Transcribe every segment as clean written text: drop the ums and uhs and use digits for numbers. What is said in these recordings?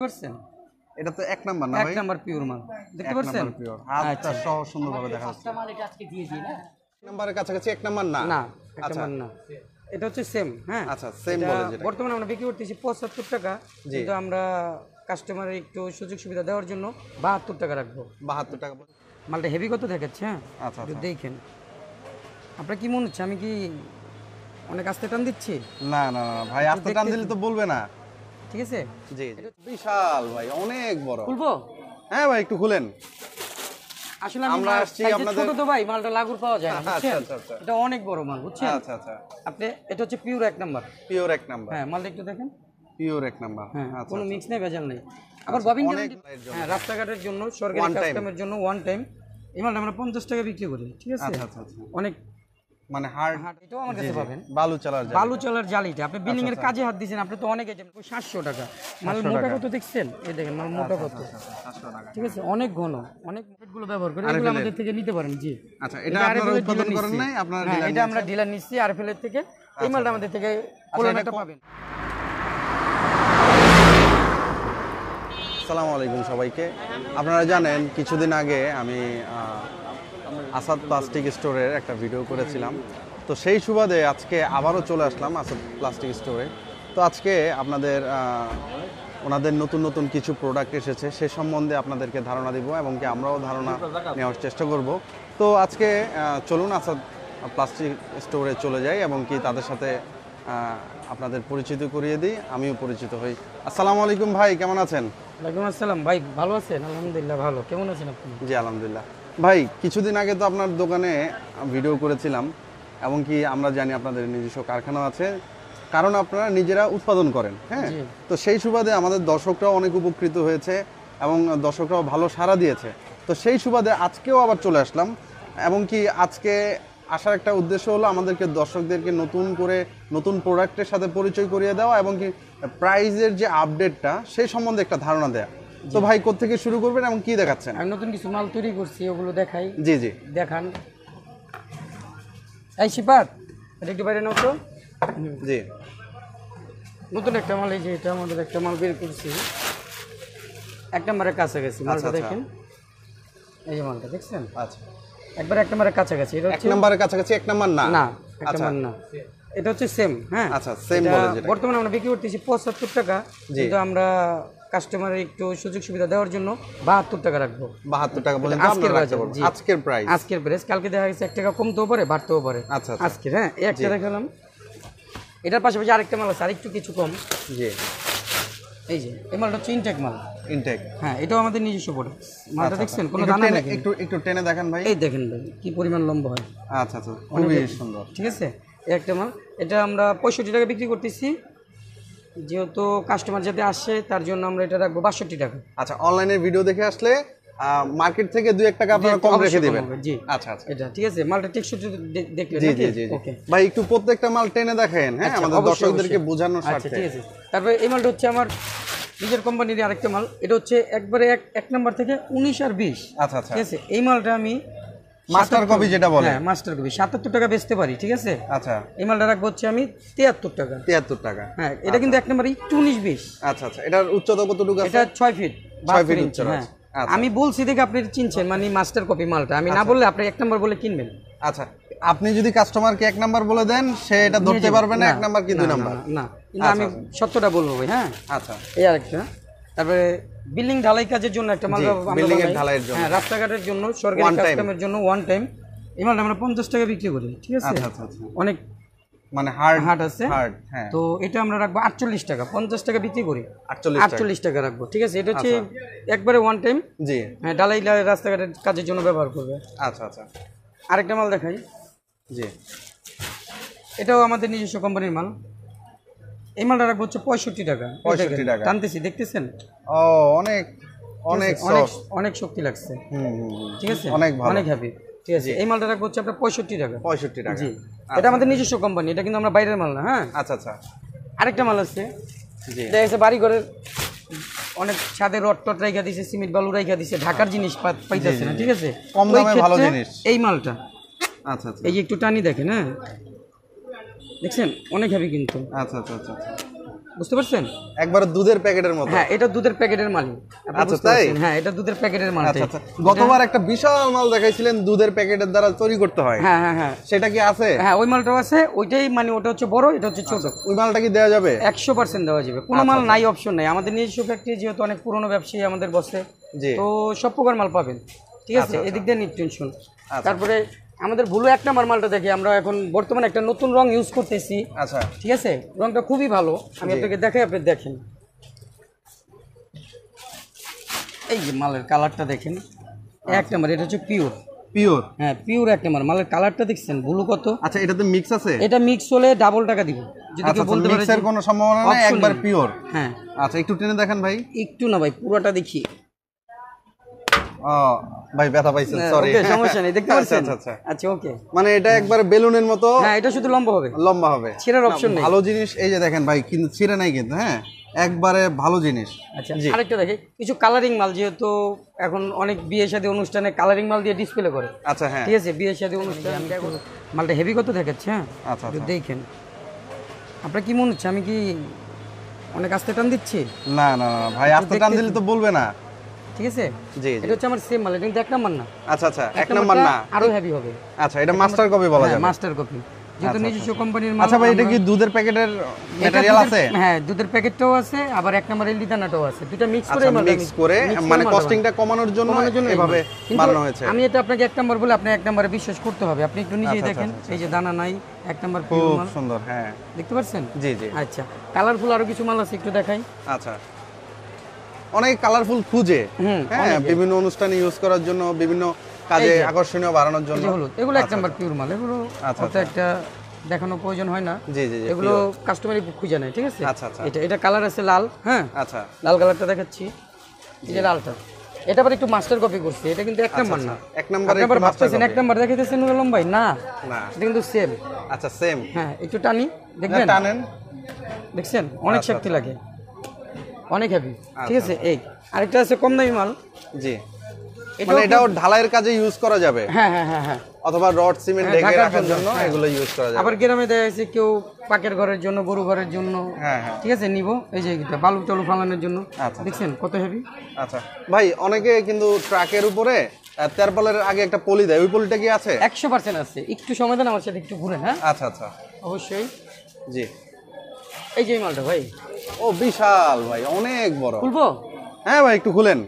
পারছেন? এটা তো এক নাম্বার না ভাই? এক নাম্বার পিওর মাল দেখতে পাচ্ছেন? হাতটা সহ সুন্দরভাবে দেখা যাচ্ছে। মাল এটা আজকে দিয়ে দিই না নাম্বারের কাছাকাছি এক নাম্বার না? না এক নাম্বার না, এটা হচ্ছে সেম। হ্যাঁ আচ্ছা, সেম বলে যেটা বর্তমানে আমরা বিক্রি করতেছি 75 টাকা, কিন্তু আমরা কাস্টমারের একটু সুযোগ সুবিধা দেওয়ার জন্য 72 টাকা রাখবো। 72 টাকা। মালটা হেভি কত দেখাচ্ছে? হ্যাঁ আচ্ছা একটু দেখেন। আপনার কি মনে হচ্ছে আমি কি অনেক আস্তে টান দিচ্ছি? না না না ভাই, আস্তে টান দিলে তো বলবে না। ঠিক আছে, জি বিশাল ভাই, অনেক বড়। খুলবো? হ্যাঁ ভাই একটু খুলেন। আসলে আমরা আসছি আপনাদের ছোট তো ভাই, মালটা লাগুর পাওয়া যায় না। আচ্ছা আচ্ছা আচ্ছা, এটা অনেক বড় মাল বুঝছেন? আচ্ছা আচ্ছা। আপনি এটা হচ্ছে পিওর এক নাম্বার। পিওর এক নাম্বার? হ্যাঁ মালটা একটু দেখেন, পিওর এক নাম্বার। হ্যাঁ আচ্ছা, কোনো মিক্স নেই, ভেজাল নেই। আবার ববিন হ্যাঁ রাস্তাঘাটের জন্য, সরকারি কাস্টমারের জন্য ওয়ান টাইম। এই মালটা আমরা 50 টাকা বিক্রি করি। ঠিক আছে, আচ্ছা আচ্ছা আচ্ছা। অনেক মানে হার্ড, এটাও আমার কাছে পাবেন। বালু চালার জালিটা আপনি বিল্ডিং এর কাজে হাত দিয়েছেন, আপনি তো অনেক এজেন্ট। 700 টাকা মাল, মোটা কত দেখছেন? এই দেখেন মাল মোটা কত। 700 টাকা। ঠিক আছে, অনেক ঘন, অনেক গুলো ব্যবহার করে, এগুলো আমাদের থেকে নিতে পারেন। জি আচ্ছা, এটা আপনারা উৎপাদন করেন নাই? আপনারা ডিলার? এটা আমরা ডিলার নিচ্ছি আরএফএল এর থেকে। এই মালটা আমাদের থেকে কোলানাটা পাবেন। আসসালামু আলাইকুম সবাইকে। আপনারা জানেন কিছুদিন আগে আমি আসাদ প্লাস্টিক স্টোরের একটা ভিডিও করেছিলাম, তো সেই সুবাদে আজকে আবারও চলে আসলাম আসাদ প্লাস্টিক স্টোরে। তো আজকে আপনাদের ওনাদের নতুন নতুন কিছু প্রোডাক্ট এসেছে, সে সম্বন্ধে আপনাদেরকে ধারণা দিব এবং কি আমরাও ধারণা নেওয়ার চেষ্টা করব। তো আজকে চলুন আসাদ প্লাস্টিক স্টোরে চলে যাই এবং কি তাদের সাথে আপনাদের পরিচিত করিয়ে দিই, আমিও পরিচিত হই। আসসালামু আলাইকুম ভাই, কেমন আছেন? ওয়ালাইকুম আসসালাম ভাই, ভালো আছেন? আলহামদুলিল্লাহ ভালো। কেমন আছেন আপনি? জি আলহামদুলিল্লাহ। ভাই কিছুদিন আগে তো আপনার দোকানে ভিডিও করেছিলাম এবং কি আমরা জানি আপনাদের নিজস্ব কারখানা আছে, কারণ আপনারা নিজেরা উৎপাদন করেন। হ্যাঁ, তো সেই সুবাদে আমাদের দর্শকরাও অনেক উপকৃত হয়েছে এবং দর্শকরাও ভালো সাড়া দিয়েছে। তো সেই সুবাদে আজকেও আবার চলে আসলাম এবং কি আজকে আসার একটা উদ্দেশ্য হলো আমাদেরকে দর্শকদেরকে নতুন করে নতুন প্রোডাক্টের সাথে পরিচয় করিয়ে দেওয়া এবং কি প্রাইজের যে আপডেটটা সেই সম্বন্ধে একটা ধারণা দেয়া। তো ভাই কোত্থেকে শুরু করবেন এবং কি দেখাচ্ছেন? আমি নতুন কিছু মাল তৈরি করছি, ওগুলো দেখাই। জি জি দেখান। এই শিপাত এটা একটু বাইরে নাও তো। জি, নতুন একটা মাল, এই যে এটা আমাদের একটা মাল বের করছি, এক নম্বরের কাছাকাছি মালটা দেখেন। এই যে মালটা দেখছেন? আচ্ছা, একবার এক নম্বরের কাছাকাছি। এটা এক নম্বরের কাছাকাছি? এক নাম্বার না, না এক নম্বর না, এটা হচ্ছে সেম। হ্যাঁ আচ্ছা, সেম বলে যেটা বর্তমানে আমরা বিক্রি করতেছি 75 টাকা, কিন্তু আমরা কাস্টমারের একটু সুযোগ সুবিধা দেওয়ার জন্য 72 টাকা রাখবো। 72 টাকা বলেন আজকের বাজার, আজকের প্রাইস, আজকের প্রাইস। কালকে দেখা গেছে 1 টাকা কমতেও পারে, বাড়তেও পারে। আচ্ছা আজকে হ্যাঁ এই একটা দেখালাম। এটার পাশাপাশি আরেকটা মাল আছে আরেকটু কিছু কম। জি, এই যে এই মালটা হচ্ছে ইনটেক মাল। ইনটেক? হ্যাঁ এটাও আমাদের নিজস্ব প্রোডাক্ট। মালটা দেখছেন কোনো দানা নেই? একটু টেনে দেখেন ভাই। এই দেখেন ভাই কি পরিমাণ লম্বা হয়। আচ্ছা আচ্ছা, খুবই সুন্দর। ঠিক আছে, এই একটা মাল, এটা আমরা 65 টাকা বিক্রি করতেছি। যেহেতু কাস্টমার যাতে আসে তার জন্য আমরা এটা রাখবো 62 টাকা। আচ্ছা, অনলাইনের ভিডিও দেখে আসলে মার্কেট থেকে 2-1 টাকা আপনারা কম রেখে দিবেন? জি আচ্ছা আচ্ছা, এটা ঠিক আছে। মালটা টেক্সচার দেখলে জি জি জি ওকে ভাই, একটু প্রত্যেকটা মাল টেনে দেখেন। হ্যাঁ, আমাদের দর্শকদেরকে বোঝানোর স্বার্থে। ঠিক আছে। তারপরে এই মালটা হচ্ছে আমার নিজের কোম্পানির আরেকটা মাল, এটা হচ্ছে একবারে এক নাম্বার থেকে 19 আর 20। আচ্ছা আচ্ছা, ঠিক আছে। এই মালটা আমি মাস্টার কপি যেটা বলে, হ্যাঁ মাস্টার কপি 77 টাকা বেচতে পারি। ঠিক আছে। আচ্ছা, এই মালটা রাখবো হচ্ছে আমি 73 টাকা। 73 টাকা? হ্যাঁ, এটা কিন্তু এক নাম্বার একটু 19-20। আচ্ছা আচ্ছা, এটার উচ্চতা কতটুকু আছে? এটা 6 ফিট 6 ফিট উচ্চতা। হ্যাঁ, আমি বলছি দেখে আপনি চিনছেন, মানে মাস্টার কপি মালটা আমি না বললে আপনি এক নাম্বার বলে কিনবেন। আচ্ছা, আপনি যদি কাস্টমারকে এক নাম্বার বলে দেন সে এটা ধরতে পারবে না এক নাম্বার কি 2 নাম্বার? না, কিন্তু আমি সত্যটা বলবো ভাই। হ্যাঁ আচ্ছা, এই আরেকটা। তারপরে বিল্ডিং ঢালাই কাজের জন্য একটা মাল, বিল্ডিং এর ঢালাইয়ের জন্য, হ্যাঁ রাস্তাঘাটের জন্য, সরকারি কাস্টমারের জন্য ওয়ান টাইম। এই মালটা আমরা 50 টাকা বিক্রি করি। ঠিক আছে। আচ্ছা আচ্ছা, অনেক মানে হার্ড আছে। হ্যাঁ, তো এটা আমরা রাখবো 48 টাকা। 50 টাকা বিক্রি করি, 48 টাকা রাখবো। ঠিক আছে। এটা হচ্ছে একবারে ওয়ান টাইম। জি, হ্যাঁ ঢালাই রাস্তাঘাটের কাজের জন্য ব্যবহার করবে। আচ্ছা আচ্ছা, আরেকটা মাল দেখাই। জি, এটাও আমাদের নিজস্ব কোম্পানির মাল। এই মালটা রাখবো হচ্ছে 65 টাকা। 65 টাকা টানতেছি দেখতেছেন? ও অনেক অনেক অনেক শক্তি লাগছে। ঠিক আছে, অনেক ভালো, অনেক হ্যাপি। ঠিক আছে। এই মালটা রাখবো হচ্ছে আপনার 65 টাকা। 65 টাকা? জি, এটা আমাদের নিজস্ব কোম্পানি, এটা কিন্তু আমরা বাইরের মাল না। হ্যাঁ আচ্ছা আচ্ছা, আরেকটা মাল আছে। জি, দেখা যাচ্ছে বাড়ি ঘরের অনেক ছাদে রড টট রাইখা দিছে, সিমেন্ট বালু রাইখা দিছে, ঢাকার জিনিস পাইতেছে না। ঠিক আছে, কম দামে ভালো জিনিস। এই মালটা আচ্ছা আচ্ছা, এই যে একটু টানি দেখেন। হ্যাঁ দেখছেন অনেক হ্যাপি কিন্তু। আচ্ছা আচ্ছা আচ্ছা, বুঝতে পারছেন? একবার দুধের প্যাকেটের মতো। হ্যাঁ, এটা দুধের প্যাকেটের মাল। আচ্ছা তাই? হ্যাঁ, এটা দুধের প্যাকেটের মাল। আচ্ছা আচ্ছা, গতবার একটা বিশাল মাল দেখাইছিলেন দুধের প্যাকেটের দ্বারা তৈরি করতে হয়। হ্যাঁ হ্যাঁ হ্যাঁ, সেটা কি আছে? হ্যাঁ ওই মালটাও আছে, ওইটাই মানে ওটা হচ্ছে বড়, এটা হচ্ছে ছোট। ওই মালটা কি দেওয়া যাবে? 100% দেওয়া যাবে, কোনো মাল নাই অপশন নাই। আমাদের নিজস্ব ফ্যাক্টরি, যেহেতু অনেক পুরনো ব্যবসায়ী আমাদের বসে, তো সব প্রকার মাল পাবেন, ঠিক আছে? এদিক দিয়ে নিট টেনশন। তারপরে আমাদের ব্লু 1 নাম্বার মালটা দেখি, আমরা এখন বর্তমানে একটা নতুন রং ইউজ করতেছি। আচ্ছা, ঠিক আছে, রংটা খুবই ভালো, আমি আপনাকে দেখাই, আপনি দেখেন। এই যে মালের কালারটা দেখেন, 1 নাম্বার, এটা হচ্ছে পিওর। পিওর? হ্যাঁ, পিওর 1 নাম্বার মালের কালারটা দেখছেন, ব্লু কত। আচ্ছা, এটাতে মিক্স আছে? এটা মিক্স হলে ডাবল টাকা দিব, যদি কেউ বলতে পারে মিক্সের কোনো সম্ভাবনা নাই, একবার পিওর। হ্যাঁ। আচ্ছা, একটু টেনে দেখেন ভাই। একটু না ভাই, পুরোটা দেখি। ও ভাই, ব্যথা পাইছেন, সরি। ওকে, সমস্যা নেই, দেখতে পাচ্ছেন? আচ্ছা, আচ্ছা ওকে। মানে এটা একবার বেলুনের মতো? হ্যাঁ, এটা শুধু লম্বা হবে, লম্বা হবে, ছিঁড়ার অপশন নেই। ভালো জিনিস, এই যে দেখেন ভাই, কিন্তু ছিঁড়ে নাই কিন্তু, হ্যাঁ একবারে ভালো জিনিস। আচ্ছা, আরেকটা দেখি, কিছু কালারিং মাল, যেহেতু এখন অনেক বিয়ে শাদী অনুষ্ঠানে কালারিং মাল দিয়ে ডিসপ্লে করে। আচ্ছা, হ্যাঁ, ঠিক আছে, বিয়ে শাদী অনুষ্ঠানে মালটা হেভি কত দেখাচ্ছে। হ্যাঁ, আচ্ছা একটু দেখেন। আপনার কি মনে হচ্ছে আমি কি অনেক আস্তে টান দিচ্ছি? না না না ভাই, আস্তে টান দিলে তো বলবে না। ঠিক আছে, জি, এটা হচ্ছে আমার সেম মাল, এটা কিন্তু 1 নাম্বার না। আচ্ছা আচ্ছা, 1 নাম্বার না, আরো হেভি হবে। আচ্ছা, এটা মাস্টার কপি বলা যাবে? মাস্টার কপি, যেহেতু নিজস্ব কোম্পানির মাল। আচ্ছা ভাই, এটা কি দুধের প্যাকেটের ম্যাটেরিয়াল আছে? হ্যাঁ, দুধের প্যাকেটটাও আছে, আবার 1 নাম্বার এলডি দানাটাও আছে, দুটো মিক্স করে মাল, মিক্স করে, মানে কস্টিংটা কমানোর জন্য এভাবে বানানো হয়েছে। আমি এটা আপনাকে 1 নাম্বার বলে আপনি 1 নাম্বারে বিশ্বাস করতে হবে, আপনি একটু নিজেই দেখেন। এই যে দানা নাই, 1 নাম্বার খুব পিওর মাল, সুন্দর। হ্যাঁ, দেখতে পাচ্ছেন? জি জি। আচ্ছা, কালারফুল আরো কিছু মাল আছে, একটু দেখাই। আচ্ছা, অনেক কালারফুল খুঁজে, হ্যাঁ, বিভিন্ন অনুষ্ঠানে ইউজ করার জন্য, বিভিন্ন কাজে আকর্ষণীয় বাড়ানোর জন্য। এগুলো 1 নাম্বার পিওর মাল, এগুলো একটা দেখানো প্রয়োজন হয় না। জি জি, এগুলো কাস্টমারই খুঁজে নেয়, ঠিক আছে? আচ্ছা আচ্ছা, এটা কালার আছে লাল। হ্যাঁ, আচ্ছা, লাল কালারটা দেখাচ্ছি, এই যে লালটা, এটা আবার একটু মাস্টার কপি করছে, এটা কিন্তু 1 নাম্বার না। 1 নাম্বারে একবার ভাবতেছেন 1 নাম্বার দেখাইতেছেন লম্বাই না, না, এটা কিন্তু সেম। আচ্ছা, সেম। হ্যাঁ, একটু টানি, দেখবেন? টানেন, দেখছেন? অনেক শক্তি লাগে, অনেক হেভি। ঠিক আছে, এই আরেকটা আছে কম দামি মাল। জি, মানে এটাও ঢালাইয়ের কাজে ইউজ করা যাবে। হ্যাঁ হ্যাঁ হ্যাঁ হ্যাঁ, অথবা রড সিমেন্ট ঢেকে রাখার জন্য এগুলো ইউজ করা যাবে। আবার গ্রামে দেখা যাচ্ছে কেউ পাকের ঘরের জন্য, গরু ঘরের জন্য, হ্যাঁ হ্যাঁ, ঠিক আছে, নিব। এই যে এটা বালু টালু ফালানোর জন্য, দেখছেন কত হেভি। আচ্ছা ভাই, অনেকে কিন্তু ট্রাকের উপরে তেরপালের আগে একটা পলি দেয়, ওই পলিটা কি আছে? 100% আছে। একটু সময় দেন আমার সাথে, একটু ঘুরেন। হ্যাঁ, আচ্ছা আচ্ছা, অবশ্যই। জি, এই যে মালটা ভাই, ও বিশাল ভাই, অনেক বড়। খুলবো? হ্যাঁ ভাই, একটু খুলেন।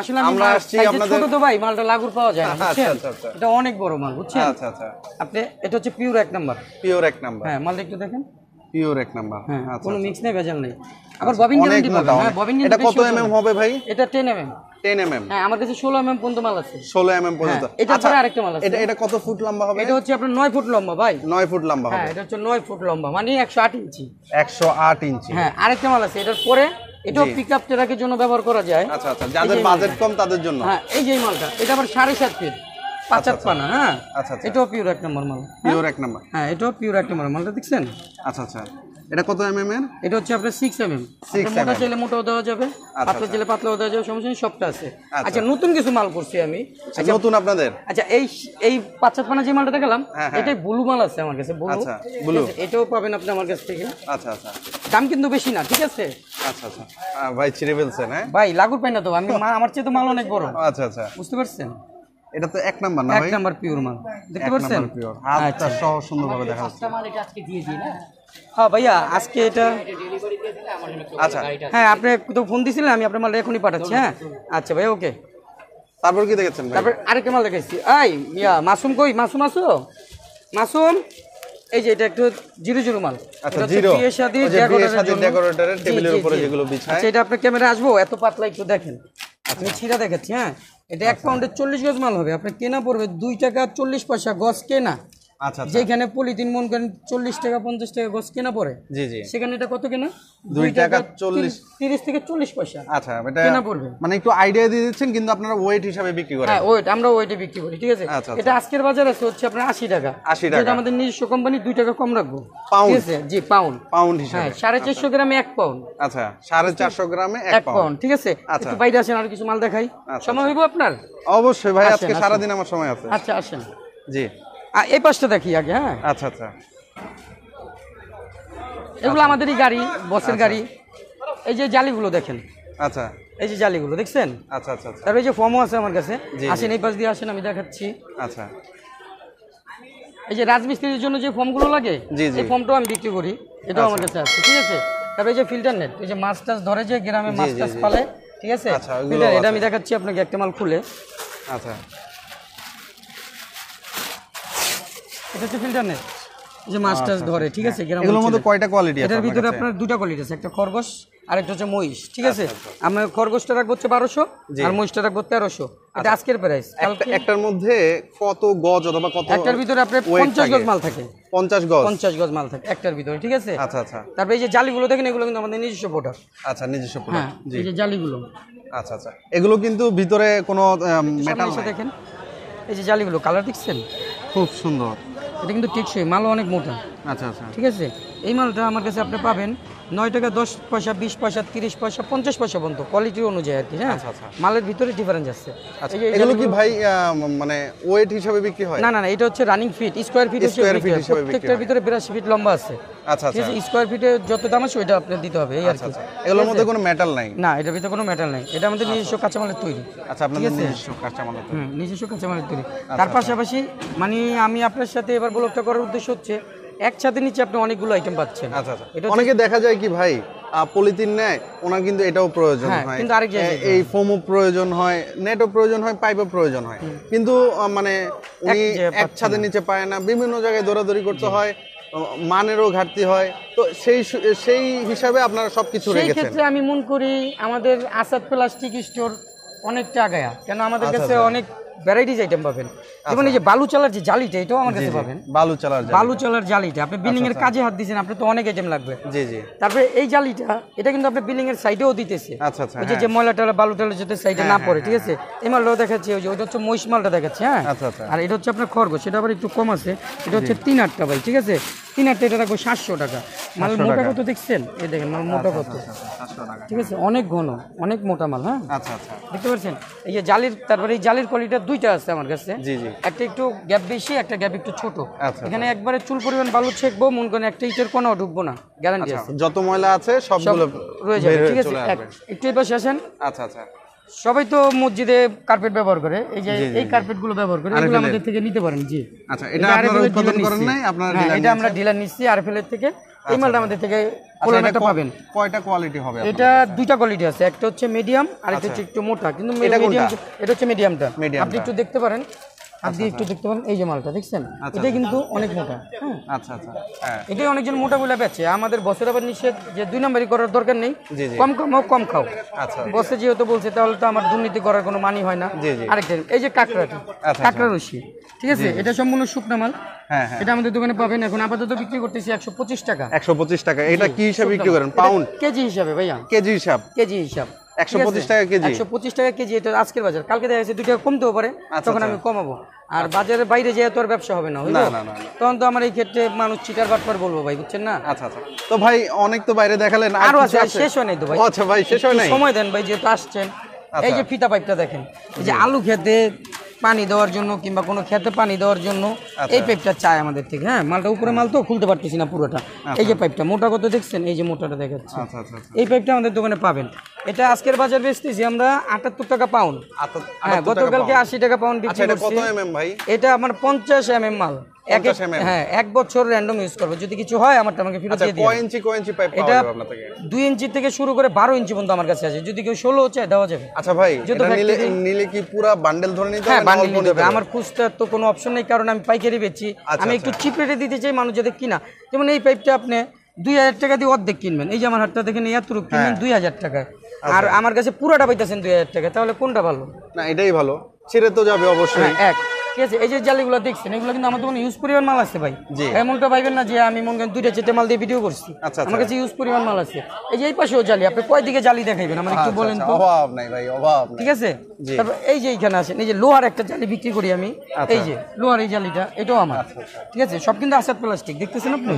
আসলে আমরা আসছি আপনাদের, ছোট তো ভাই, মালটা লাগুর পাওয়া যায় না, বুঝছেন? এটা অনেক বড় মাল, বুঝছেন? আচ্ছা আচ্ছা, আপনি, এটা হচ্ছে পিওর 1 নাম্বার। Pure 1 number? হ্যাঁ, মালটা একটু দেখেন, পিওর 1 নাম্বার। হ্যাঁ, কোনো মিক্স নেই, ভেজাল নেই। আবার ববিন গ্যারান্টি পাবেন। হ্যাঁ, ববিন গ্যারান্টি। এটা কত এমএম হবে ভাই? এটা 10 mm। 10 mm? হ্যাঁ, আমার কাছে 16 mm পর্যন্ত মাল আছে। 16 mm পর্যন্ত? এটা পরে আরেকটা মাল আছে। এটা কত ফুট লম্বা হবে? এটা হচ্ছে আপনার 9 ফুট লম্বা ভাই। 9 ফুট লম্বা হবে? হ্যাঁ, এটা হচ্ছে 9 ফুট লম্বা, মানে 108 ইঞ্চি। 108 ইঞ্চি? হ্যাঁ, আরেকটা মাল আছে এটার পরে, এটাও পিকআপ ট্রাকের জন্য ব্যবহার করা যায়। আচ্ছা আচ্ছা, যাদের বাজেট কম তাদের জন্য। হ্যাঁ, এই যে মালটা, এটা আবার 7.5 ফিট, 5 পানা। হ্যাঁ, আচ্ছা আচ্ছা, এটাও পিওর 1 নাম্বার মাল। Pure 1 number? হ্যাঁ, এটাও পিওর 1 নাম্বার মালটা, দেখছেন? আচ্ছা আচ্ছা, এটা কত এমএম এর? এটা হচ্ছে আপনার 6 mm। মোটা চাইলে মোটাও দেওয়া যাবে, পাতলা চাইলে পাতলাও দেওয়া যাবে, সমস্যা নেই, সবটা আছে। আচ্ছা, নতুন কিছু মাল করছি আমি। আচ্ছা, নতুন আপনাদের? আচ্ছা, এই 5 পানা যে মালটা দেখালাম, এটাই ব্লু মাল আছে আমার কাছে, ব্লু। আচ্ছা, ব্লু, এটাও পাবেন আপনি আমার কাছ থেকে। আচ্ছা আচ্ছা, দাম কিন্তু বেশি না, ঠিক আছে? আচ্ছা আচ্ছা, ভাই ছিঁড়ে ফেলছেন? হ্যাঁ ভাই, লাগুর পাই না তো আমি, আমার চেয়ে তো মাল অনেক বড়। আচ্ছা আচ্ছা, বুঝতে পারছেন? এটা তো 1 নাম্বার না ভাই? 1 নাম্বার পিওর মাল, দেখতে পাচ্ছেন? পিওর, হাতটা সহ সুন্দরভাবে দেখা যাচ্ছে। হ্যাঁ ভাইয়া, আজকে এটা, আচ্ছা, হ্যাঁ, আপনি তো ফোন দিছিলেন, আমি আপনার মালটা এখনই পাঠাচ্ছি। হ্যাঁ, আচ্ছা ভাই, ওকে। তারপর কি দেখেছেন ভাই? তারপর আরেকটা মাল দেখাচ্ছি। এই মাসুম কই? মাসুম আসো, মাসুম। এই যে এটা একটু 00 মাল। আচ্ছা, 0 বিয়ে শাদী ডেকোরেটরের টেবিলের উপরে যেগুলো বিছায়। আচ্ছা, এটা আপনার ক্যামেরা আসবো, এত পাতলা, একটু দেখেন। আপনি ছিঁড়া দেখাচ্ছি। হ্যাঁ, এটা 1 পাউন্ডের 40 গজ মাল হবে, আপনার কেনা পড়বে 2 টাকা 40 পয়সা গজ কেনা। আচ্ছা, যেখানে পলিথিন মন করেন 40 টাকা 50 টাকা গজ কেনা পড়ে, জি জি, সেখানে এটা কত কেনা? 2 টাকা 30 থেকে 40 পয়সা। আচ্ছা, এটা কেনা পড়বে। মানে একটু আইডিয়া দিয়ে দিচ্ছেন, কিন্তু আপনারা ওয়েট হিসাবে বিক্রি করেন? হ্যাঁ, ওয়েট, আমরা ওয়েটে বিক্রি করি, ঠিক আছে? আচ্ছা, এটা আজকের বাজার আছে হচ্ছে আপনার 80 টাকা। 80 টাকা? এটা আমাদের নিজস্ব কোম্পানি, 2 টাকা কম রাখবো, পাউন্ড? ঠিক আছে? জি, পাউন্ড। পাউন্ড হিসাবে? হ্যাঁ, 450 গ্রামে 1 পাউন্ড। আচ্ছা, 450 গ্রামে 1 পাউন্ড, ঠিক আছে? একটু বাইরে আসেন, আর কিছু মাল দেখাই। সময় হইব আপনার? অবশ্যই ভাই, আজকে সারা দিন আমার সময় আছে। আচ্ছা, আসেন। জি, এই পাশটা দেখি আগে। হ্যাঁ, আচ্ছা আচ্ছা, এগুলো আমাদেরই গাড়ি, বসের গাড়ি। এই যে জালিগুলো দেখেন, আচ্ছা এই যে জালিগুলো দেখছেন। আচ্ছা আচ্ছা আচ্ছা তারপরে এই যে ফর্মও আছে আমার কাছে, আসেন এই পাশ দিয়ে আসেন, আমি দেখাচ্ছি। আচ্ছা এই যে রাজমিস্ত্রির জন্য যে ফর্মগুলো লাগে, এই ফর্মটাও আমি বিক্রি করি, এটাও আমার কাছে আছে, ঠিক আছে। তারপরে এই যে ফিল্টার নেট, এই যে মাছ টাছ ধরে যে গ্রামে মাছ টাছ পালে, ঠিক আছে, ফিল্টার, এটা আমি দেখাচ্ছি আপনাকে একটা মাল খুলে। আচ্ছা, এটা হচ্ছে ফিল্টার নেট, এই যে মাছ টাছ ধরে, ঠিক আছে। এগুলোর মধ্যে কয়টা কোয়ালিটি আছে? এটার ভিতরে আপনার দুটা কোয়ালিটি আছে, একটা খরগোশ আর একটা হচ্ছে মহিষ, ঠিক আছে। আমরা খরগোশটা রাখবো হচ্ছে 1200 আর মহিষটা রাখবো 1300। এটা আজকের প্রাইস। একটার মধ্যে কত গজ অথবা কত? একটার ভিতরে আপনার 50 গজ মাল থাকে। 50 গজ? 50 গজ মাল থাকে একটার ভিতরে, ঠিক আছে। আচ্ছা আচ্ছা। তারপরে এই যে জালিগুলো দেখেন, এগুলো কিন্তু আমাদের নিজস্ব প্রোডাক্ট। আচ্ছা, নিজস্ব প্রোডাক্ট। এই যে জালিগুলো, আচ্ছা আচ্ছা, এগুলো কিন্তু ভিতরে কোনো মেটাল নাই। দেখেন এই যে জালিগুলো, কালার দেখছেন, খুব সুন্দর। এটা কিন্তু টেকসই, মালও অনেক মোটা। আচ্ছা আচ্ছা, ঠিক আছে। এই মালটা আমার কাছে আপনি পাবেন 9 টাকা 10 পয়সা, 20 পয়সা, 30 পয়সা, 50 পয়সা পর্যন্ত, কোয়ালিটি অনুযায়ী আর কি। হ্যাঁ, মালের ভিতরে ডিফারেন্স আছে। এগুলো কি ভাই মানে ওয়েট হিসাবে বিক্রি হয়? না না না, এটা হচ্ছে রানিং ফিট, স্কয়ার ফিট হিসেবে প্রত্যেকটার ভিতরে 82 ফিট লম্বা আছে। আচ্ছা আচ্ছা, স্কয়ার ফিটে যত দাম আছে ওইটা আপনি দিতে হবে, এই আর কি। এগুলোর মধ্যে কোনো মেটাল নাই? না, এটার ভিতরে কোনো মেটাল নাই, এটা আমাদের নিজস্ব কাঁচামালের তৈরি। আচ্ছা, আপনাদের নিজস্ব কাঁচামালের তৈরি? নিজস্ব কাঁচামালের তৈরি। তার পাশাপাশি মানে আমি আপনার সাথে এবার ব্লগটা করার উদ্দেশ্য হচ্ছে একসাথে নিচে আপনি অনেকগুলো আইটেম পাচ্ছেন। আচ্ছা আচ্ছা, অনেকে দেখা যায় কি ভাই পলিথিন নেয়, ওনার কিন্তু এটাও প্রয়োজন হয়, কিন্তু আরেক জায়গায় এই ফোমও প্রয়োজন হয়, নেটও প্রয়োজন হয়, পাইপও প্রয়োজন হয়, কিন্তু মানে উনি একসাথে নিচে পায় না, বিভিন্ন জায়গায় দৌড়াদৌড়ি করতে হয়, মানেরও ঘাটতি হয়। তো সেই হিসাবে আপনারা সবকিছু রেখেছেন। সেই ক্ষেত্রে আমি মনে করি আমাদের আসাদ প্লাস্টিক স্টোর অনেকটা আগায়া, কেন আমাদের কাছে অনেক ভ্যারাইটিস আইটেম পাবেন। যেমন এই যে বালু চালার যে জালিটা, এটাও আমার কাছে পাবেন। বালু চালার জালিটা আপনি বিল্ডিং এর কাজে হাত দিয়েছেন, আপনি তো অনেক আইটেম লাগবে। জি জি। তারপরে এই জালিটা, এটা কিন্তু আপনি বিল্ডিং এর সাইডেও দিতেছে। আচ্ছা আচ্ছা, ওই যে ময়লা টালা বালু টালা যাতে সাইডে না পড়ে, ঠিক আছে। এই মালটাও দেখাচ্ছি, ওই যে ওইটা হচ্ছে মহিষ মালটা দেখাচ্ছে। হ্যাঁ, আর এটা হচ্ছে আপনার খরগোশ, সেটা আবার একটু কম আছে, এটা হচ্ছে 3 আটটা ভাই, ঠিক আছে। 3 আটটা এটা রাখবো 700 টাকা। মাল মোটা কত দেখছেন, এই দেখেন মাল মোটা কত, ঠিক আছে, অনেক ঘন, অনেক মোটা মাল। হ্যাঁ, আচ্ছা আচ্ছা, দেখতে পাচ্ছেন। এই যে জালির, তারপরে এই জালির কোয়ালিটি দুইটা আছে আমার কাছে। জি জি, একটা একটু গ্যাপ বেশি, একটা গ্যাপ একটু ছোট। এখানে একবারে চুল পরিমাণ বালু ছেকবো, মন করেন একটা ইটের কোনাও ঢুকবো না, গ্যারান্টি আছে। যত ময়লা আছে সবগুলো রয়ে যাবে, ঠিক আছে। একটু এই পাশে আসেন। আচ্ছা আচ্ছা, সবাই তো মসজিদে কার্পেট ব্যবহার করে, এই যে এই কার্পেট গুলো ব্যবহার করে, এগুলো আমাদের থেকে নিতে পারেন। জি, আচ্ছা, এটা আপনারা উৎপাদন করেন নাই? আপনারা এটা আমরা ডিলার নিচ্ছি আরএফএল এর থেকে। এই মালটা আমাদের থেকে কোলানাটা পাবেন। কয়টা কোয়ালিটি হবে? এটা দুইটা কোয়ালিটি আছে, একটা হচ্ছে মিডিয়াম আর একটা হচ্ছে একটু মোটা, কিন্তু মিডিয়াম, এটা হচ্ছে মিডিয়ামটা। আপনি একটু দেখতে পারেন, আপনি একটু দেখতে পারেন, এই যে মালটা দেখছেন, এটা কিন্তু অনেক মোটা। হ্যাঁ, আচ্ছা আচ্ছা, এটাই অনেকজন মোটা বলে বেচে। আমাদের বসের আবার নিষেধ যে 2 নম্বরই করার দরকার নেই, কম কামাও কম খাও। আচ্ছা, বসে যেহেতু বলছে, তাহলে তো আমার দুর্নীতি করার কোনো মানি হয় না। আরেকটা এই যে কাঁকড়াটা, কাঁকড়া রশি, ঠিক আছে, এটা সম্পূর্ণ শুকনা মাল। হ্যাঁ, এটা আমাদের দোকানে পাবেন। এখন আপাতত বিক্রি করতেছি 125 টাকা। 125 টাকা। এটা কি হিসাবে বিক্রি করেন? পাউন্ড? কেজি হিসাবে ভাইয়া, কেজি হিসাব। 125 টাকা কেজি। 125 টাকা কেজি, এটা আজকের বাজার। কালকে দেখা যাচ্ছে 2 টাকা কমতেও পারে, তখন আমি কমাবো। আর বাজারের বাইরে যেয়ে তো আর ব্যবসা হবে না, তখন তো আমার এই ক্ষেত্রে মানুষ চিটার বাটপার বলবো ভাই, বুঝছেন না? আচ্ছা আচ্ছা, তো ভাই অনেক তো বাইরে দেখালেন, আরো আছে, শেষ হয় নাই তো ভাই। আচ্ছা ভাই, শেষ হয় নাই, সময় দেন ভাই, যেহেতু আসছেন। এই যে ফিতা পাইপটা দেখেন, এই যে আলু খেতে পানি দেওয়ার জন্য কিংবা কোনো খেতে পানি দেওয়ার জন্য এই পাইপটা চাই আমাদের থেকে। হ্যাঁ, মালটা উপরে মাল তো খুলতে পারতেছি না পুরোটা। এই যে পাইপটা মোটা কত দেখছেন, এই যে মোটাটা দেখাচ্ছি, এই পাইপটা আমাদের দোকানে পাবেন। এটা আজকের বাজার বেচতেছি আমরা 78 টাকা পাউন্ড। হ্যাঁ, গতকালকে 80 টাকা পাউন্ড বিক্রি করছি। এটা আমার 50 mm মাল। হ্যাঁ, 1 বছর র্যান্ডম ইউজ করবো, যদি কিছু হয় আমারটা আমাকে ফিরত দিয়ে দিবেন। এটা 2 ইঞ্চি থেকে শুরু করে 12 ইঞ্চি পর্যন্ত আমার কাছে আছে, যদি কেউ 16 চায় দেওয়া যাবে। আচ্ছা ভাই, এটা নিলে কি পুরো বান্ডেল ধরে নিতে হবে? বান্ডেল নিতে হবে, আমার খুচরা তো কোনো অপশন নেই, কারণ আমি পাইকারি বেচি। আমি একটু চিপ রেটে দিতে চাই মানুষ যাতে কিনা। যেমন এই পাইপটা আপনি 2000 টাকা দিয়ে অর্ধেক কিনবেন, এই যে আমার হাতটা দেখেন এতটুকু কিনবেন 2000 টাকায়, আর আমার কাছে পুরোটা পাইতেছেন 2000 টাকা, তাহলে কোনটা ভালো? না, এটাই ভালো, ছেড়ে তো যাবে অবশ্যই। ঠিক আছে, এই যে জালিগুলো দেখছেন, এগুলো কিন্তু আমার দোকানে ইউজ পরিমাণ মাল আছে ভাই। এমনটা পাইবেন না যে আমি মনে করেন 2-4টা মাল দিয়ে ভিডিও করছি। আমার কাছে ইউজ পরিমাণ মাল আছে। এই যে এই পাশেও জালি, আপনি কয় দিকে জালি দেখাইবেন আমার একটু বলেন তো? অভাব নাই ভাই, অভাব নাই। ঠিক আছে। তারপর এই যে এইখানে আসেন, এই যে লোহার একটা জালি বিক্রি করি আমি, এই যে লোহার এই জালিটা, এটাও আমার। ঠিক আছে, সব কিন্তু আসাদ প্লাস্টিক দেখতেছেন আপনি,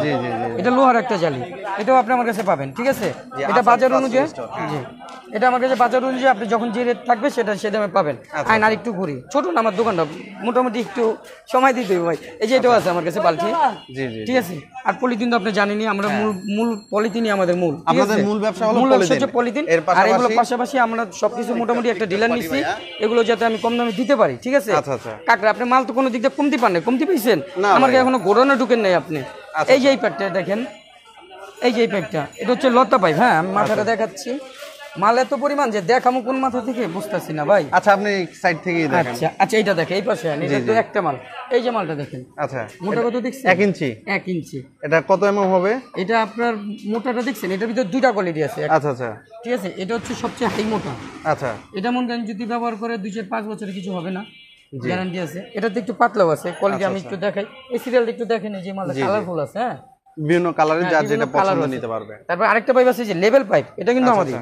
এটা লোহার একটা জালি, এটাও আপনি আমার কাছে পাবেন। ঠিক আছে, এটা বাজার অনুযায়ী, জি এটা আমার কাছে বাজার অনুযায়ী আপনি যখন যে রেট থাকবে সেটা সে দামে পাবেন। আইন আর একটু ঘুরি, ছোট না আমার দোকানটা, মোটামুটি একটু সময় দিতে হবে ভাই। এই যে এটাও আছে আমার কাছে বালতি, ঠিক আছে। আর পলিথিন তো আপনি জানেনই, আমরা মূল পলিথিনই আমাদের মূল, আমাদের মূল ব্যবসা হলো পলিথিন। আর এগুলো পাশাপাশি আমরা সবকিছু মোটামুটি একটা ডিলার নিচ্ছি, এগুলো যাতে আমি কম দামে দিতে পারি। ঠিক আছে কাকরা, আপনি মাল তো কোনো দিক দিয়ে কমতি পান না, কমতি পেয়েছেন আমার এখনো গোডাউনে ঢুকেন নাই আপনি। এই যে এই পাইপটা দেখেন, এই যে এই পাইপটা, এটা হচ্ছে লতা পাইপ। হ্যাঁ আমি মাথাটা দেখাচ্ছি, মাল এত পরিমাণ যে দেখামো কোন মাথা থেকে বুঝতেছি না ভাই। আচ্ছা আপনি সাইড থেকেই দেখেন। আচ্ছা এইটা দেখেন, এই পাশে এটা তো একটা মাল, এই যে মালটা দেখেন। আচ্ছা মোটা কত দেখছেন? 1 ইঞ্চি। 1 ইঞ্চি। এটা কত এমএম হবে? এটা আপনার মোটাটা দেখছেন, এটার ভিতরে দুইটা কোয়ালিটি আছে। আচ্ছা আচ্ছা, ঠিক আছে, এটা হচ্ছে সবচেয়ে হাই মোটা। আচ্ছা, এটা মনে করেন যদি ব্যবহার করে 2-5 বছরে কিছু হবে না, গ্যারান্টি আছে। এটাতে একটু পাতলাও আছে কোয়ালিটি, আমি একটু দেখাই। এই সিরিয়ালটা একটু দেখেন, এই যে মালটা কালারফুল আছে। হ্যাঁ বিভিন্ন কালারের যা যেটা পছন্দ নিতে পারবে। তারপর আরেকটা পাইপ আছে যে লেভেল পাইপ, এটা কিন্তু আমাদের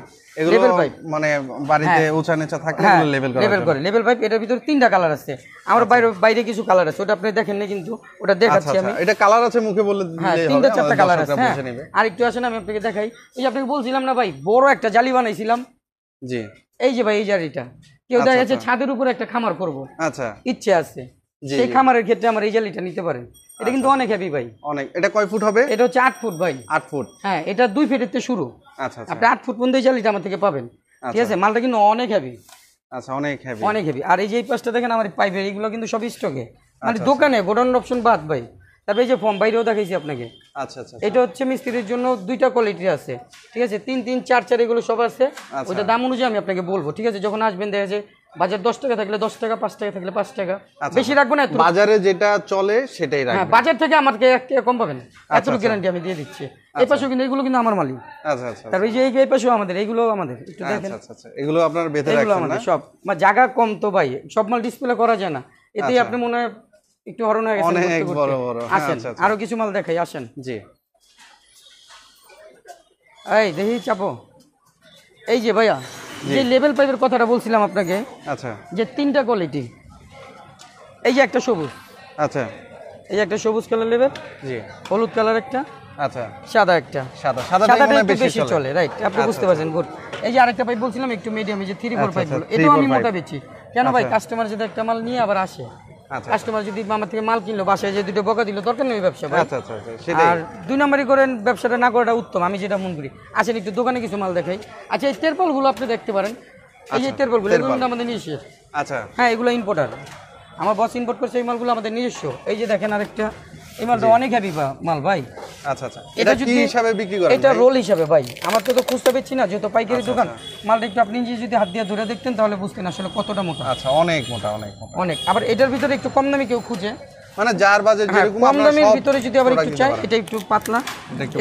লেভেল পাইপ, মানে বাড়িতে উঁচা নিচা থাকলে এগুলো লেভেল করে। লেভেল পাইপ, এটার ভিতরে 3টা কালার আছে। আমার বাইরে কিছু কালার আছে, ওটা আপনি দেখেন না, কিন্তু ওটা দেখাচ্ছি আমি। এটা কালার আছে মুখে বললে হ্যাঁ 3-4টা কালার আছে। হ্যাঁ আর একটু আসেন আমি আপনাকে দেখাই। এই যে আপনাকে বলছিলাম না ভাই, বড় একটা জালি বানাইছিলাম। জি এই যে ভাই এই জালিটা, কেউ দেখা যাচ্ছে ছাদের উপরে একটা খামার করব, আচ্ছা ইচ্ছে আছে, সেই খামারের ক্ষেত্রে আমার এই জালিটা নিতে পারেন। এটা কিন্তু অনেক হেভি ভাই, অনেক। এটা কয় ফুট হবে? এটা হচ্ছে 8 ফুট ভাই। 8 ফুট। হ্যাঁ এটা 2 ফিটের শুরু। আচ্ছা আচ্ছা, আপনি 8 ফুট পর্যন্ত এই জালিটা আমার থেকে পাবেন। ঠিক আছে, মালটা কিন্তু অনেক হেভি। আচ্ছা অনেক হেভি, অনেক হেভি। আর এই যে এই পাশটা দেখেন আমার পাইপের, এগুলো কিন্তু সব স্টকে, মানে দোকানে গোডাউন অপশন বাদ ভাই। তারপরে এই যে ফর্ম বাইরেও দেখাইছি আপনাকে। আচ্ছা আচ্ছা, এটা হচ্ছে মিস্ত্রির জন্য 2টা কোয়ালিটি আছে। ঠিক আছে, 3-3, 4-4 এগুলো সব আছে। ওইটা দাম অনুযায়ী আমি আপনাকে বলবো। ঠিক আছে, যখন আসবেন দেখা যায় বাজার 10 টাকা থাকলে 10 টাকা, 5 টাকা থাকলে 5 টাকা, বেশি রাখবো না। বাজারে যেটা চলে সেটাই রাখবেন। হ্যাঁ বাজার থেকে আমাকে 1 টাকা কম পাবেন, এতটুকু গ্যারান্টি আমি দিয়ে দিচ্ছি। এই পাশেও কিন্তু এগুলো কিন্তু আমার মালিক। আচ্ছা আচ্ছা, তারপর এই যে এই পাশেও আমাদের, এইগুলো আমাদের, একটু দেখেন। আচ্ছা আচ্ছা, এগুলো আপনার বেঁধে রাখছেন না? সব মানে জায়গা কম তো ভাই, সব মাল ডিসপ্লে করা যায় না, এতেই আপনি মনে হয় একটু হরণ হয়ে গেছে। অনেক বড় বড়। আসেন আরো কিছু মাল দেখাই, আসেন। জি এই দেখি চাপো। এই যে ভাইয়া, যে লেভেল পাইপের কথাটা বলছিলাম আপনাকে, আচ্ছা, যে 3টা কোয়ালিটি। এই যে একটা সবুজ, আচ্ছা এই যে একটা সবুজ কালার লেভেল, জি হলুদ কালার একটা, আচ্ছা সাদা একটা। সাদাটা একটু বেশি চলে, রাইট, আপনি বুঝতে পারছেন। গুড। এই যে আরেকটা পাইপ বলছিলাম একটু মিডিয়াম, এই যে 3-4 পাইপ গুলো, এটাও আমি মোটা বেচি। কেন ভাই, কাস্টমার যদি একটা মাল নিয়ে আবার আসে, কাস্টমার যদি আমার থেকে মাল কিনলো, বাসায় যে 2টো বকা দিল, দরকার নেই ব্যবসা ভাই। আচ্ছা আচ্ছা, সেটাই। আর 2 নম্বরই করেন, ব্যবসাটা না করাটা উত্তম, আমি যেটা মনে করি। আসেন একটু দোকানে কিছু মাল দেখাই। আচ্ছা এই তেরপল গুলো আপনি দেখতে পারেন, এই যে তেরপল গুলো, এগুলো কিন্তু আমাদের নিজস্ব। আচ্ছা হ্যাঁ এগুলো ইম্পোর্টার, আমার বস ইম্পোর্ট করছে, এই মালগুলো আমাদের নিজস্ব। এই যে দেখেন আরেকটা, এই মালটা অনেক হেভি মাল ভাই। আচ্ছা আচ্ছা, এটা কি হিসাবে বিক্রি করেন? এটা রোল হিসাবে ভাই, আমার তো খুচরা বেচছি না, যেহেতু পাইকারি দোকান। মালটা একটু আপনি যদি হাত দিয়ে ধরে দেখতেন তাহলে বুঝতেন আসলে কতটা মোটা। আচ্ছা অনেক মোটা, অনেক মোটা, অনেক। আবার এটার ভিতরে একটু কম দামি কেউ খুঁজে, মানে যার বাজেট যেরকম, কম দামের ভিতরে যদি আবার একটু চাই, এটা একটু পাতলা,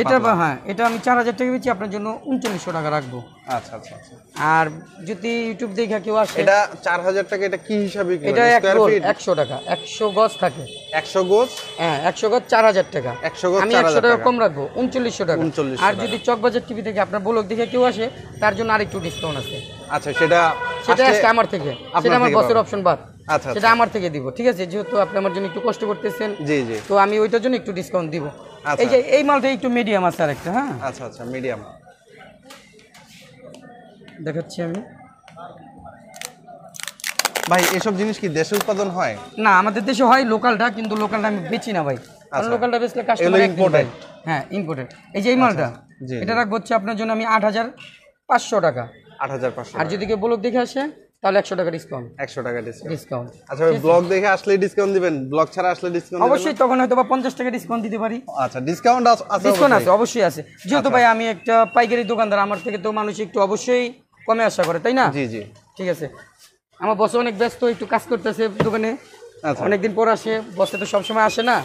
এটা হ্যাঁ এটা আমি 4000 টাকা বেচি, আপনার জন্য 3900 টাকা রাখবো। আচ্ছা আচ্ছা আচ্ছা। আর যদি ইউটিউব দেখে কেউ আসে, এটা 4000 টাকা, এটা কি হিসাবে? এটা 100 টাকা, 100 গজ থাকে। 100 গজ? হ্যাঁ 100 গজ 4000 টাকা। 100 গজ আমি 100 টাকা কম রাখবো, 3900 টাকা। আর যদি চকবাজার টিভি থেকে আপনার ব্লগ দেখে কেউ আসে, তার জন্য আরেকটু ডিসকাউন্ট আছে। আচ্ছা সেটা আসলে আমার থেকে, সেটা আমার বসের অপশন বাদ। আচ্ছা সেটা আমার থেকে দিব। ঠিক আছে, যেহেতু আপনি আমার জন্য একটু কষ্ট করতেছেন, জি জি, তো আমি ওইটার জন্য একটু ডিসকাউন্ট দিব। এই যে এই মালটা একটু মিডিয়াম আছে আরেকটা। হ্যাঁ আচ্ছা আচ্ছা, মিডিয়াম দেখাচ্ছি আমি। ভাই এসব জিনিস কি দেশে উৎপাদন হয়? না আমাদের দেশে হয় লোকালটা, কিন্তু লোকালটা আমি বেচি না ভাই, কারণ লোকালটা বেচলে কাস্টমার ইম্পোর্টেড। হ্যাঁ ইম্পোর্টেড। এই যে এই মালটা, এটা রাখবো হচ্ছে আপনার জন্য আমি 8500 টাকা। 8500। আর যদি কেউ ব্লগ দেখে আসে তাহলে 100 টাকা ডিসকাউন্ট। 100 টাকা ডিসকাউন্ট। আচ্ছা ব্লগ দেখে আসলে ডিসকাউন্ট দিবেন, ব্লগ ছাড়া আসলে ডিসকাউন্ট অবশ্যই, তখন হয়তো বা 50 টাকা ডিসকাউন্ট দিতে পারি। আচ্ছা ডিসকাউন্ট আছে? ডিসকাউন্ট আছে, অবশ্যই আছে। যেহেতু ভাই আমি একটা পাইকারি দোকানদার, আমার থেকে তো মানুষ একটু অবশ্যই কমে আশা করে, তাই না? জি জি, ঠিক আছে। আমার বস অনেক ব্যস্ত, একটু কাজ করতেছে দোকানে, অনেকদিন পর আসে। বসে তো সবসময় আসে না,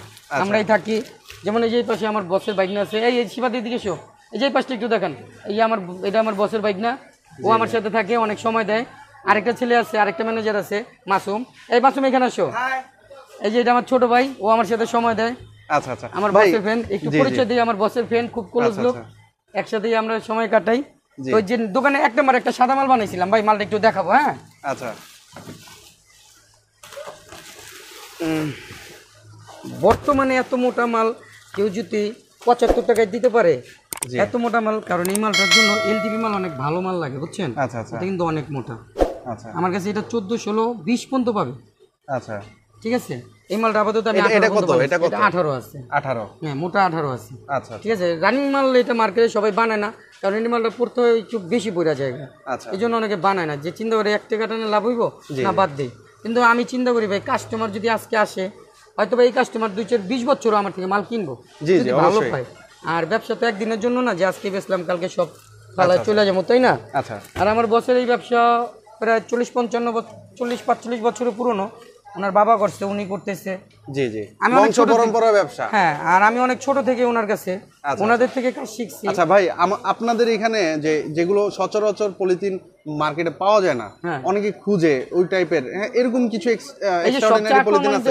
আমরাই থাকি। যেমন এই যে পাশে আমার বসের বাইক না আছে, এই শিবাদির দিকে এসো, এই যে পাশটা একটু দেখেন, এই যে এটা আমার বসের বাইক না, ও আমার সাথে থাকে, অনেক সময় দেয়। আরেকটা ছেলে আছে, আরেকটা ম্যানেজার আছে মাসুম। এই মাসুম এখানে আসো, এই যে এটা আমার ছোট ভাই, ও আমার সাথে সময় দেয়। আচ্ছা আচ্ছা, আমার বসের ফ্রেন্ড, একটু পরিচয় দিই, আমার বসের ফ্রেন্ড, খুব ক্লোজ লোক, একসাথেই আমরা সময় কাটাই। তো যে দোকানে 1 নম্বর একটা সাদা মাল বানাইছিলাম ভাই, মালটা একটু দেখাবো। হ্যাঁ আচ্ছা, বর্তমানে এত মোটা মাল কেউ যদি 75 টাকায় দিতে পারে, এত মোটা মাল, কারণ এই মালটার জন্য এলটিপি মাল অনেক ভালো মাল লাগে, বুঝছেন? আচ্ছা আচ্ছা এটা কিন্তু অনেক মোটা। আচ্ছা, আমার কাছে এটা 14, 16, 20 পর্যন্ত পাবে। আচ্ছা, ঠিক আছে, এই মালটা আপাতত আমি এটা কত? এটা কত? 18 আছে। 18? হ্যাঁ, মোটা 18 আছে। আচ্ছা, ঠিক আছে, রানিং মাল এটা মার্কেটে সবাই বানায় না, কারণ এই মালটা পড়তে হয় একটু বেশি পড়া জায়গা, আচ্ছা, এই জন্য অনেকে বানায় না, যে চিন্তা করে 1 টাকা টানে লাভ হইব না বাদ দেই। কিন্তু আমি চিন্তা করি ভাই, কাস্টমার যদি আজকে আসে, হয়তো এই কাস্টমার 2-20 বছরও আমার থেকে মাল কিনবো, যদি ভালো পায়। আর ব্যবসা তো একদিনের জন্য না, যে আজকে বেচলাম কালকে সব ফালায় চলে যাবো, তাই না? আচ্ছা। আর আমার বসের এই ব্যবসা প্রায় 40-45 বছরের পুরনো, ওনার বাবা করছে, উনি করতেছে। জি জি, আমি বংশ পরম্পরা ব্যবসা। হ্যাঁ, আর আমি অনেক ছোট থেকে ওনার কাছে, ওনাদের থেকে কাজ শিখছি। আচ্ছা ভাই, আপনাদের এখানে যেগুলো সচরাচর পলিথিন মার্কেটে পাওয়া যায় না, অনেকে খুঁজে ওই টাইপের, এরকম কিছু এক্সট্রাঅর্ডিনারি পলিথিন আছে?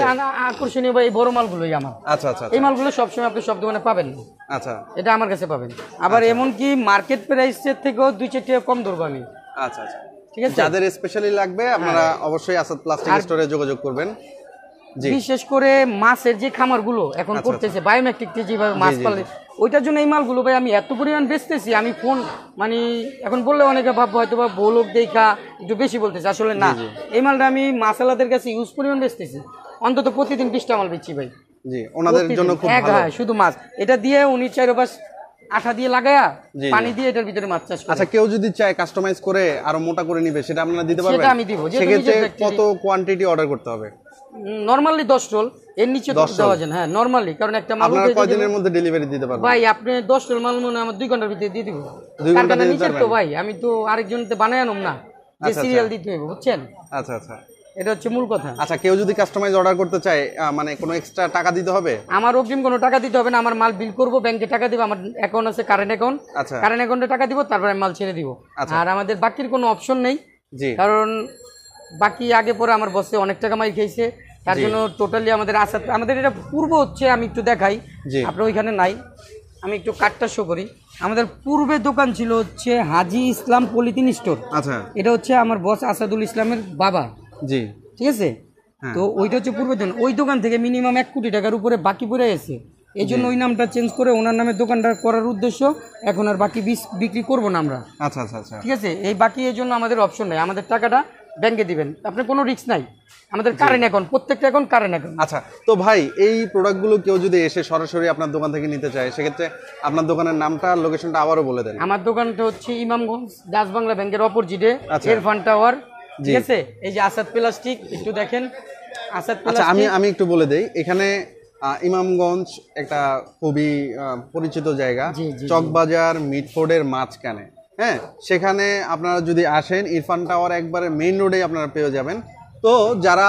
আকর্ষণীয় ভাই এই বড় মালগুলোই আমার। আচ্ছা আচ্ছা, এই মালগুলো সবসময় আপনি সব দোকানে পাবেন না। আচ্ছা, এটা আমার কাছে পাবেন। আবার এমন কি মার্কেট প্রাইসের থেকেও 2-4 টাকা কম ধরবো আমি। আচ্ছা আচ্ছা, ঠিক আছে। যাদের স্পেশালি লাগবে আপনারা অবশ্যই আসাদ প্লাস্টিক স্টোরে যোগাযোগ করবেন। বিশেষ করে মাছের যে খামারগুলো এখন করতেছে বায়োমেট্রিক যেভাবে মাছ পালে, ওইটার জন্য এই মালগুলো ভাই আমি এত পরিমাণ বেচতেছি, আমি ফোন মানে এখন বললে অনেকে ভাববো হয়তো বা বলোক দেখা একটু বেশি বলতেছে, আসলে না। এই মালটা আমি মাসালাদের কাছে ইউজ পরিমাণ বেচতেছি, অন্তত প্রতিদিন 20টা মাল বেচছি ভাই। জি, ওনাদের জন্য খুব ভালো। হ্যাঁ, শুধু মাছ এটা দিয়ে উনি 4-5 আঠা দিয়ে লাগায়া পানি দিয়ে এটার ভিতরে মাছ চাষ করে। আচ্ছা, কেউ যদি চায় কাস্টমাইজ করে আরো মোটা করে নিবে, সেটা আপনারা দিতে পারবেন? সেটা আমি দিব। সেক্ষেত্রে কত কোয়ান্টিটি অর্ডার করতে হবে? নরমালি 10 রোল, এর নিচে তো দেওয়া যায় না। হ্যাঁ, নরমালি, কারণ একটা মাল আপনারা কয় দিনের মধ্যে ডেলিভারি দিতে পারবেন? ভাই আপনি 10 রোল মাল মনে আমার 2 ঘন্টার ভিতরে দিয়ে দিব। কারখানা নিচে তো ভাই, আমি তো আরেকজনতে বানায় আনম না, যে সিরিয়াল দিতে হবে, বুঝছেন? আচ্ছা আচ্ছা, এটা হচ্ছে মূল কথা। আচ্ছা, কেউ যদি কাস্টমাইজ অর্ডার করতে চায়, মানে কোনো এক্সট্রা টাকা দিতে হবে? আমার অগ্রিম কোনো টাকা দিতে হবে না, আমার মাল বিল করব, ব্যাংকে টাকা দিব, আমার অ্যাকাউন্ট আছে, কারেন্ট অ্যাকাউন্ট, কারেন্ট অ্যাকাউন্টে টাকা দিব, তারপরে মাল ছেড়ে দিব। আর আমাদের বাকির কোনো অপশন নেই, কারণ বাকি আগে পরে আমার বসে অনেক টাকা মাই খেয়েছে, তার জন্য টোটালি আমাদের এটা পূর্ব হচ্ছে, আমি একটু দেখাই, আপনার ওইখানে নাই, আমি একটু কার্ডটা শো করি। আমাদের পূর্বে দোকান ছিল হচ্ছে হাজি ইসলাম পলিথিন স্টোর। আচ্ছা, এটা হচ্ছে আমার বস আসাদুল ইসলামের বাবা। জি, ঠিক আছে। তো ওইটা হচ্ছে পূর্বের জন্য, ওই দোকান থেকে মিনিমাম 1 কোটি টাকার উপরে বাকি পড়ে গেছে, এই জন্য ওই নামটা চেঞ্জ করে ওনার নামে দোকানটা করার উদ্দেশ্য। এখন আর বাকি বিক্রি করবো না আমরা। আচ্ছা আচ্ছা আচ্ছা, ঠিক আছে। এই বাকি এই জন্য আমাদের অপশন নাই, আমাদের টাকাটা ব্যাংকে দিবেন, আপনার কোনো রিস্ক নাই, আমাদের কারেন্ট অ্যাকাউন্ট, প্রত্যেকটা অ্যাকাউন্ট কারেন্ট অ্যাকাউন্ট। আচ্ছা, তো ভাই এই প্রোডাক্টগুলো কেউ যদি এসে সরাসরি আপনার দোকান থেকে নিতে চায়, সেক্ষেত্রে আপনার দোকানের নামটা, লোকেশনটা আবারও বলে দেন। আমার দোকানটা হচ্ছে ইমামগঞ্জ ডাচ বাংলা ব্যাংকের অপোজিটে, ইরফান টাওয়ার, ঠিক আছে। এই যে আসাদ প্লাস্টিক, একটু দেখেন আসাদ প্লাস্টিক। আচ্ছা, আমি একটু বলে দেই, এখানে ইমামগঞ্জ একটা খুবই পরিচিত জায়গা, চকবাজার মিটফোর্ডের মাঝখানে। হ্যাঁ, সেখানে আপনারা যদি আসেন, ইরফান টাওয়ার একবারে মেইন রোডে আপনারা পেয়ে যাবেন। তো যারা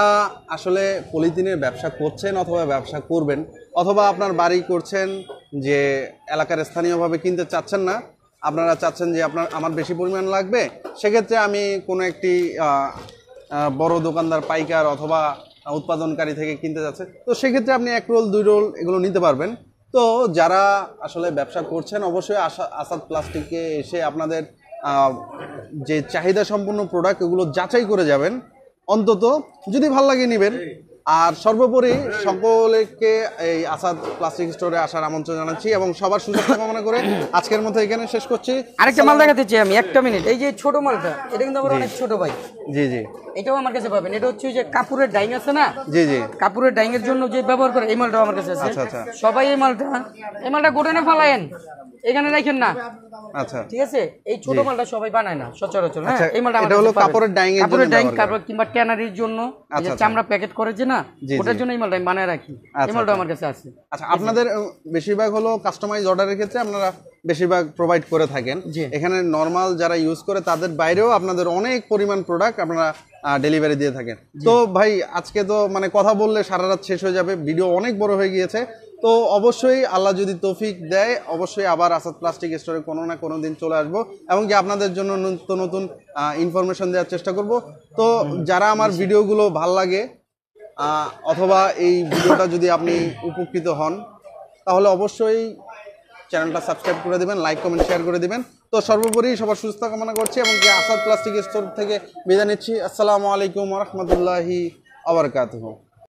আসলে পলিথিনের ব্যবসা করছেন অথবা ব্যবসা করবেন, অথবা আপনার বাড়ি করছেন, যে এলাকার স্থানীয়ভাবে কিনতে চাচ্ছেন না, আপনারা চাচ্ছেন যে আমার বেশি পরিমাণ লাগবে, সেক্ষেত্রে আমি কোনো একটি বড় দোকানদার, পাইকার অথবা উৎপাদনকারী থেকে কিনতে যাচ্ছে, তো সেক্ষেত্রে আপনি 1 রোল 2 রোল এগুলো নিতে পারবেন। তো যারা আসলে ব্যবসা করছেন, অবশ্যই আসাদ প্লাস্টিকে এসে আপনাদের যে চাহিদা সম্পন্ন প্রোডাক্ট, এগুলো যাচাই করে যাবেন, অন্তত যদি ভালো লাগে নেবেন। আর সর্বোপরি সকলকে এই আসাদ প্লাস্টিক স্টোরে আসার আমন্ত্রণ জানাচ্ছি এবং সবার সুস্বাস্থ্য কামনা করে আজকের মতো এখানে শেষ করছি। আরেকটা মাল দেখাতে চাই আমি, 1 মিনিট। এই যে ছোট মালটা, এটা কিন্তু আমার অনেক ছোট ভাই। জি জি, এটাও আমার কাছে পাবেন। এটা হচ্ছে যে কাপড়ের ডাইং আছে না? জি জি, কাপড়ের ডাইং এর জন্য যে ব্যবহার করে, এই মালটাও আমার কাছে আছে। আচ্ছা আচ্ছা, সবাই এই মালটা গোডাউনে ফেলায়েন, এখানে রাখেন না। আচ্ছা, ঠিক আছে। এই ছোট মালটা সবাই বানায় না সচরাচর। হ্যাঁ, এই মালটা এটা হলো কাপড়ের ডাইং এর জন্য, কাপড়ের ডাইং, কাপড় কিংবা ট্যানারির জন্য, যে চামড়া প্যাকেট করে যে না, ওটার জন্য এই মালটা আমি বানায় রাখি। এই মালটা আমার কাছে আছে। আচ্ছা, আপনাদের বেশিরভাগ হলো কাস্টমাইজ অর্ডারের ক্ষেত্রে আপনারা বেশিরভাগ প্রোভাইড করে থাকেন। এখানে নরমাল যারা ইউজ করে তাদের বাইরেও আপনাদের অনেক পরিমাণ প্রোডাক্ট আপনারা ডেলিভারি দিয়ে থাকেন। তো ভাই, আজকে তো মানে কথা বললে সারা রাত শেষ হয়ে যাবে, ভিডিও অনেক বড় হয়ে গিয়েছে। তো অবশ্যই আল্লাহ যদি তৌফিক দেয়, অবশ্যই আবার আসাদ প্লাস্টিক স্টোরে কোনো না কোনো দিন চলে আসবো এবং কি আপনাদের জন্য নতুন নতুন ইনফরমেশন দেওয়ার চেষ্টা করব। তো যারা আমার ভিডিওগুলো ভাল লাগে, অথবা এই ভিডিওটা যদি আপনি উপকৃত হন, তাহলে অবশ্যই চ্যানেলটা সাবস্ক্রাইব করে দেবেন, লাইক কমেন্ট শেয়ার করে দেবেন। তো সর্বোপরি সবার সুস্থতা কামনা করছি এবং কি আসাদ প্লাস্টিক স্টোর থেকে বিদায় নিচ্ছি। আসসালামু আলাইকুম ওয়া রাহমাতুল্লাহি ওয়া বারাকাতুহু।